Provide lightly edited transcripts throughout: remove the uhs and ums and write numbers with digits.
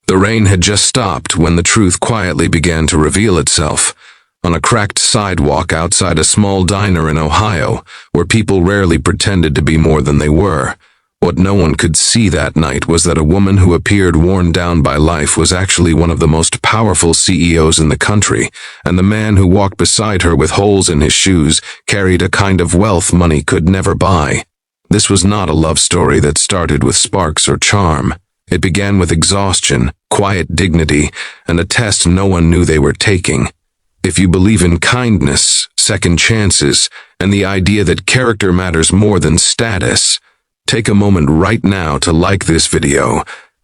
The rain had just stopped when the truth quietly began to reveal itself. On a cracked sidewalk outside a small diner in Ohio, where people rarely pretended to be more than they were, what no one could see that night was that a woman who appeared worn down by life was actually one of the most powerful CEOs in the country, and the man who walked beside her with holes in his shoes carried a kind of wealth money could never buy. This was not a love story that started with sparks or charm. It began with exhaustion, quiet dignity, and a test no one knew they were taking. If you believe in kindness, second chances, and the idea that character matters more than status, take a moment right now to like this video,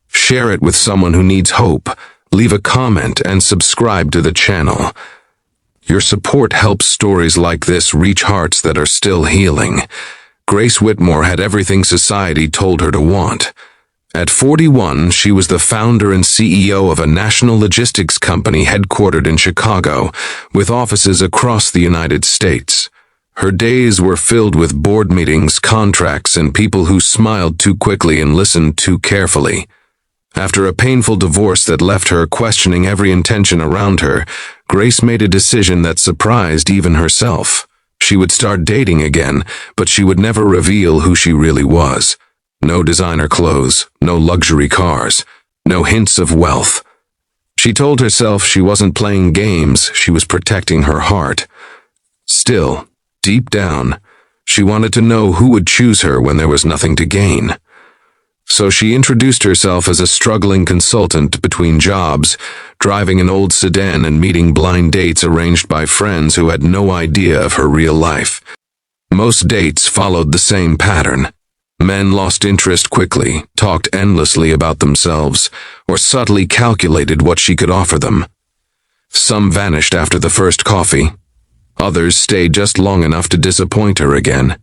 share it with someone who needs hope, leave a comment, and subscribe to the channel. Your support helps stories like this reach hearts that are still healing. Grace Whitmore had everything society told her to want. At 41, she was the founder and CEO of a national logistics company headquartered in Chicago, with offices across the United States. Her days were filled with board meetings, contracts, and people who smiled too quickly and listened too carefully. After a painful divorce that left her questioning every intention around her, Grace made a decision that surprised even herself. She would start dating again, but she would never reveal who she really was. No designer clothes, no luxury cars, no hints of wealth. She told herself she wasn't playing games, she was protecting her heart. Still, deep down, she wanted to know who would choose her when there was nothing to gain. So she introduced herself as a struggling consultant between jobs, driving an old sedan and meeting blind dates arranged by friends who had no idea of her real life. Most dates followed the same pattern. Men lost interest quickly, talked endlessly about themselves, or subtly calculated what she could offer them. Some vanished after the first coffee. Others stayed just long enough to disappoint her again.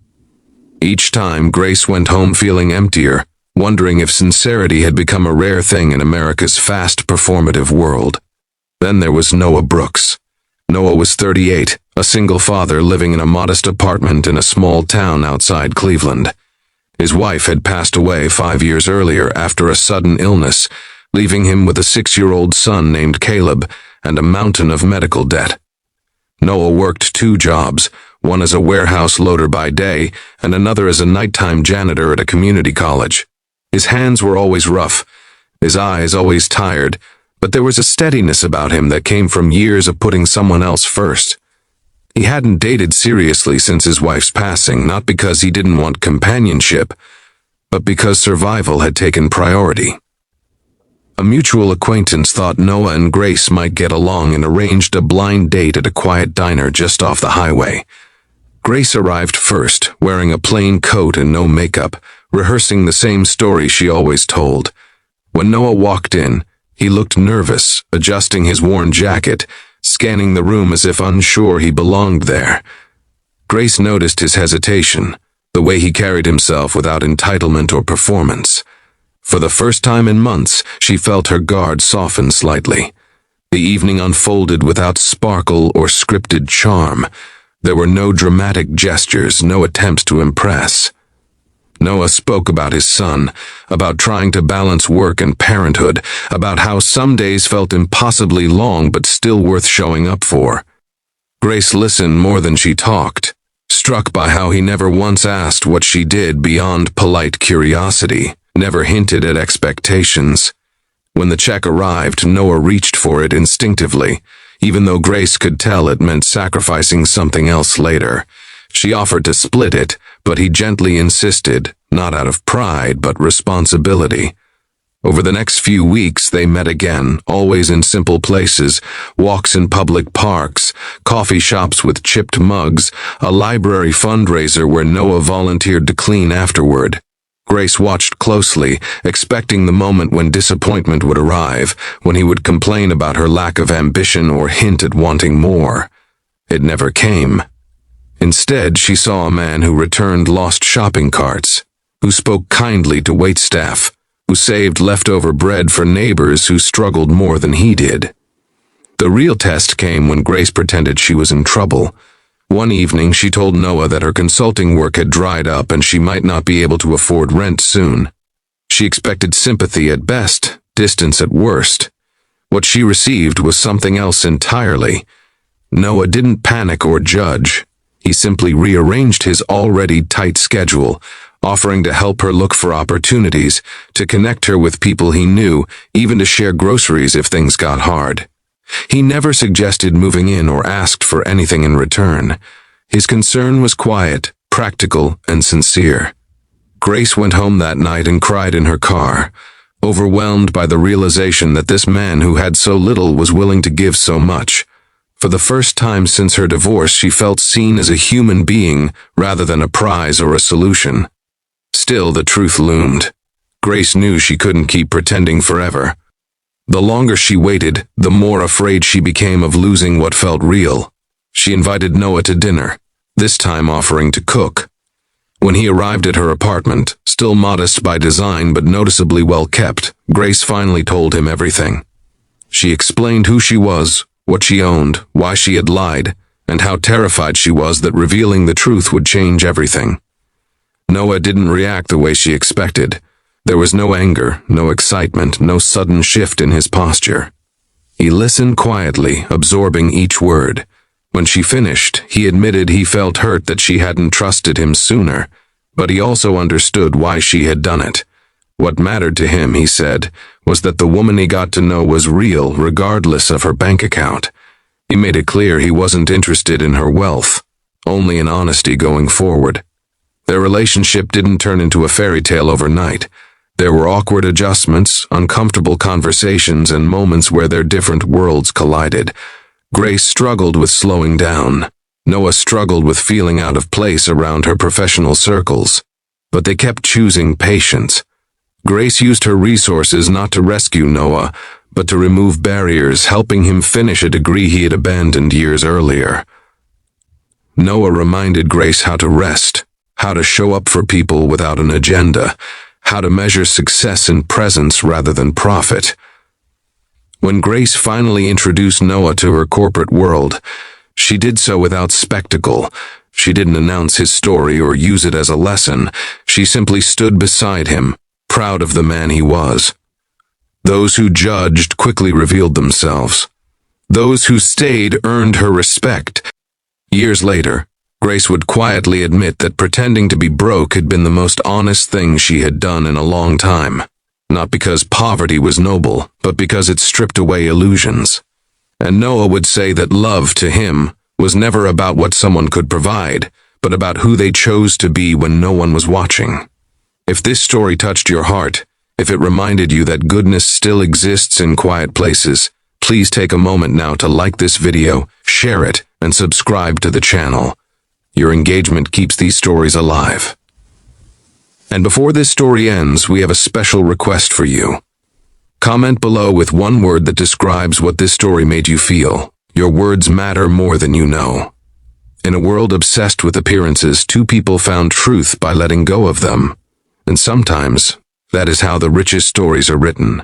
Each time, Grace went home feeling emptier, wondering if sincerity had become a rare thing in America's fast, performative world. Then there was Noah Brooks. Noah was 38, a single father living in a modest apartment in a small town outside Cleveland. His wife had passed away 5 years earlier after a sudden illness, leaving him with a 6-year-old son named Caleb and a mountain of medical debt. Noah worked 2 jobs, one as a warehouse loader by day and another as a nighttime janitor at a community college. His hands were always rough, his eyes always tired, but there was a steadiness about him that came from years of putting someone else first. He hadn't dated seriously since his wife's passing, not because he didn't want companionship, but because survival had taken priority. A mutual acquaintance thought Noah and Grace might get along and arranged a blind date at a quiet diner just off the highway. Grace arrived first, wearing a plain coat and no makeup, rehearsing the same story she always told. When Noah walked in, he looked nervous, adjusting his worn jacket, scanning the room as if unsure he belonged there. Grace noticed his hesitation, the way he carried himself without entitlement or performance. For the first time in months, she felt her guard soften slightly. The evening unfolded without sparkle or scripted charm. There were no dramatic gestures, no attempts to impress. Noah spoke about his son, about trying to balance work and parenthood, about how some days felt impossibly long but still worth showing up for. Grace listened more than she talked, struck by how he never once asked what she did beyond polite curiosity, never hinted at expectations. When the check arrived, Noah reached for it instinctively, even though Grace could tell it meant sacrificing something else later. She offered to split it, but he gently insisted, not out of pride but responsibility. Over the next few weeks they met again, always in simple places, walks in public parks, coffee shops with chipped mugs, a library fundraiser where Noah volunteered to clean afterward. Grace watched closely, expecting the moment when disappointment would arrive, when he would complain about her lack of ambition or hint at wanting more. It never came. Instead, she saw a man who returned lost shopping carts, who spoke kindly to waitstaff, who saved leftover bread for neighbors who struggled more than he did. The real test came when Grace pretended she was in trouble. One evening, she told Noah that her consulting work had dried up and she might not be able to afford rent soon. She expected sympathy at best, distance at worst. What she received was something else entirely. Noah didn't panic or judge. He simply rearranged his already tight schedule, offering to help her look for opportunities, to connect her with people he knew, even to share groceries if things got hard. He never suggested moving in or asked for anything in return. His concern was quiet, practical, and sincere. Grace went home that night and cried in her car, overwhelmed by the realization that this man who had so little was willing to give so much. For the first time since her divorce, she felt seen as a human being rather than a prize or a solution. Still, the truth loomed. Grace knew she couldn't keep pretending forever. The longer she waited, the more afraid she became of losing what felt real. She invited Noah to dinner, this time offering to cook. When he arrived at her apartment, still modest by design but noticeably well kept, Grace finally told him everything. She explained who she was, what she owned, why she had lied, and how terrified she was that revealing the truth would change everything. Noah didn't react the way she expected. There was no anger, no excitement, no sudden shift in his posture. He listened quietly, absorbing each word. When she finished, he admitted he felt hurt that she hadn't trusted him sooner, but he also understood why she had done it. What mattered to him, he said, was that the woman he got to know was real, regardless of her bank account. He made it clear he wasn't interested in her wealth, only in honesty going forward. Their relationship didn't turn into a fairy tale overnight. There were awkward adjustments, uncomfortable conversations, and moments where their different worlds collided. Grace struggled with slowing down. Noah struggled with feeling out of place around her professional circles. But they kept choosing patience. Grace used her resources not to rescue Noah, but to remove barriers, helping him finish a degree he had abandoned years earlier. Noah reminded Grace how to rest, how to show up for people without an agenda, how to measure success in presence rather than profit. When Grace finally introduced Noah to her corporate world, she did so without spectacle. She didn't announce his story or use it as a lesson. She simply stood beside him, proud of the man he was. Those who judged quickly revealed themselves. Those who stayed earned her respect. Years later, Grace would quietly admit that pretending to be broke had been the most honest thing she had done in a long time. Not because poverty was noble, but because it stripped away illusions. And Noah would say that love to him was never about what someone could provide, but about who they chose to be when no one was watching. If this story touched your heart, if it reminded you that goodness still exists in quiet places, please take a moment now to like this video, share it, and subscribe to the channel. Your engagement keeps these stories alive. And before this story ends, we have a special request for you. Comment below with one word that describes what this story made you feel. Your words matter more than you know. In a world obsessed with appearances, two people found truth by letting go of them. And sometimes, that is how the richest stories are written.